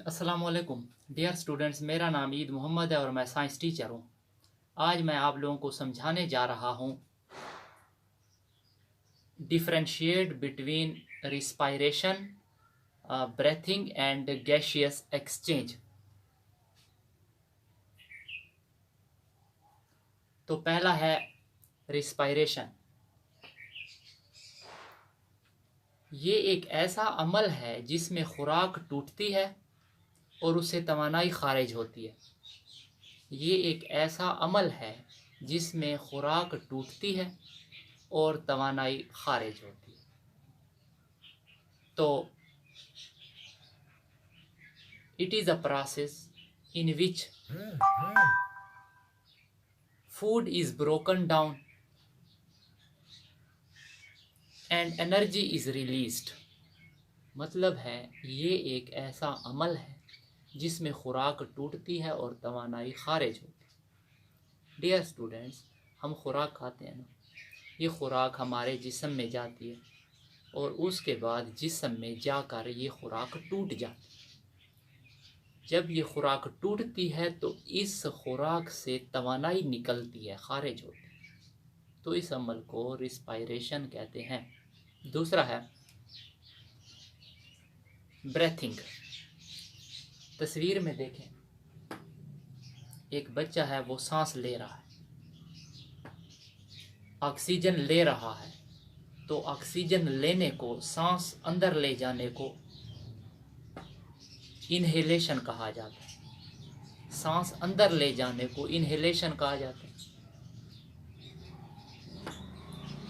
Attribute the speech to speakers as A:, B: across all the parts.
A: अस्सलामुअलैकुम dear students, मेरा नाम ईद मोहम्मद है और मैं साइंस टीचर हूँ। आज मैं आप लोगों को समझाने जा रहा हूँ differentiate between respiration, breathing and gaseous exchange. तो पहला है रिस्पायरेशन। ये एक ऐसा अमल है जिसमें खुराक टूटती है और उससे तवानाई खारिज होती है। ये एक ऐसा अमल है जिसमें खुराक टूटती है और तवानाई खारिज होती है। तो it is a process in which food is broken down and energy is released. मतलब है ये एक ऐसा अमल है जिसमें खुराक टूटती है और तवानाई खारिज होती है। डियर स्टूडेंट्स, हम खुराक खाते हैं ना, ये खुराक हमारे जिस्म में जाती है और उसके बाद जिस्म में जाकर ये खुराक टूट जाती है। जब ये खुराक टूटती है तो इस खुराक से तवानाई निकलती है, खारिज होती है। तो इस अमल को रिस्पायरेशन कहते हैं। दूसरा है ब्रेथिंग। तस्वीर में देखें, एक बच्चा है, वो सांस ले रहा है, ऑक्सीजन ले रहा है। तो ऑक्सीजन लेने को, सांस अंदर ले जाने को इनहेलेशन कहा जाता है। सांस अंदर ले जाने को इनहेलेशन कहा जाता है।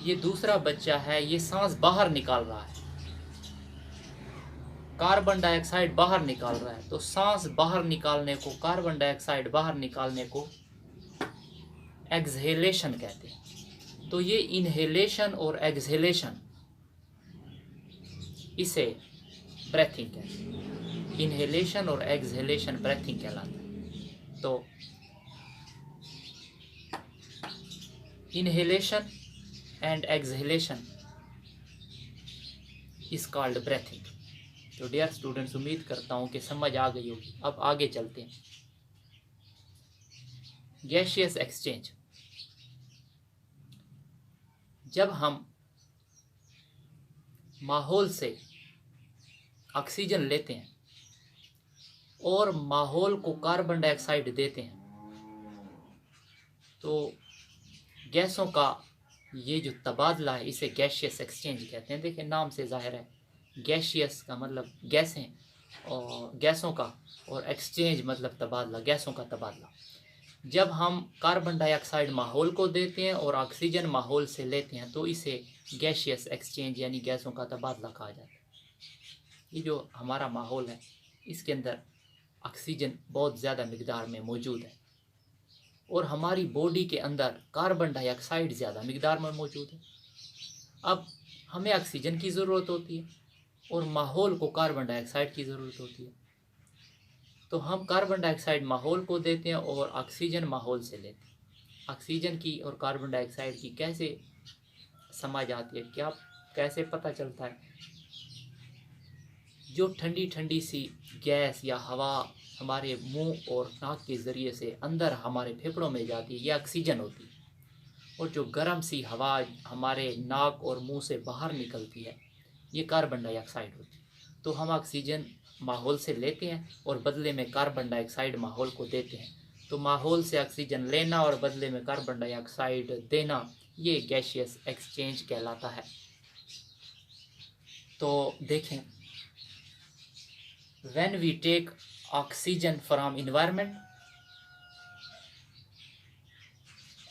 A: ये दूसरा बच्चा है, ये सांस बाहर निकाल रहा है, कार्बन डाइऑक्साइड बाहर निकाल रहा है। तो सांस बाहर निकालने को, कार्बन डाइऑक्साइड बाहर निकालने को एक्सहेलेशन कहते हैं। तो ये इनहेलेशन और एक्सहेलेशन, इसे ब्रेथिंग कहते हैं। इनहेलेशन और एक्सहेलेशन ब्रेथिंग कहलाता है। तो inhalation and exhalation is called breathing. तो डियर स्टूडेंट्स, उम्मीद करता हूँ कि समझ आ गई होगी। अब आगे चलते हैं। Gaseous exchange. जब हम माहौल से ऑक्सीजन लेते हैं और माहौल को कार्बन डाइऑक्साइड देते हैं, तो गैसों का ये जो तबादला है, इसे गैशियस एक्सचेंज कहते हैं। देखिए, नाम से जाहिर है, गैशियस का मतलब गैसें और गैसों का, और एक्सचेंज मतलब तबादला, गैसों का तबादला। जब हम कार्बन डाइऑक्साइड माहौल को देते हैं और ऑक्सीजन माहौल से लेते हैं, तो इसे गैशियस एक्सचेंज यानी गैसों का तबादला कहा जाता है। ये जो हमारा माहौल है, इसके अंदर ऑक्सीजन बहुत ज़्यादा मिकदार में मौजूद है और हमारी बॉडी के अंदर कार्बन डाइऑक्साइड ज़्यादा मिकदार में मौजूद है। अब हमें ऑक्सीजन की ज़रूरत होती है और माहौल को कार्बन डाइऑक्साइड की ज़रूरत होती है। तो हम कार्बन डाइऑक्साइड माहौल को देते हैं और ऑक्सीजन माहौल से लेते हैं। ऑक्सीजन की और कार्बन डाइऑक्साइड की कैसे समझ आती है, क्या कैसे पता चलता है? जो ठंडी ठंडी सी गैस या हवा हमारे मुंह और नाक के ज़रिए से अंदर हमारे फेफड़ों में जाती है, ये ऑक्सीजन होती है। और जो गर्म सी हवा हमारे नाक और मुंह से बाहर निकलती है, ये कार्बन डाइऑक्साइड होती है। तो हम ऑक्सीजन माहौल से लेते हैं और बदले में कार्बन डाइऑक्साइड माहौल को देते हैं। तो माहौल से ऑक्सीजन लेना और बदले में कार्बन डाइऑक्साइड देना, ये गैशियस एक्सचेंज कहलाता है। तो देखें, when we take oxygen from environment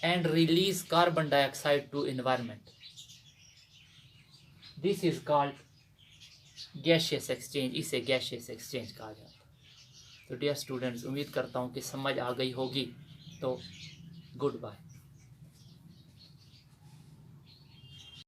A: and release carbon dioxide to environment, this is called gaseous exchange। इसे gaseous exchange कहा जाता है। तो डियर स्टूडेंट्स, उम्मीद करता हूँ कि समझ आ गई होगी। तो गुड बाय।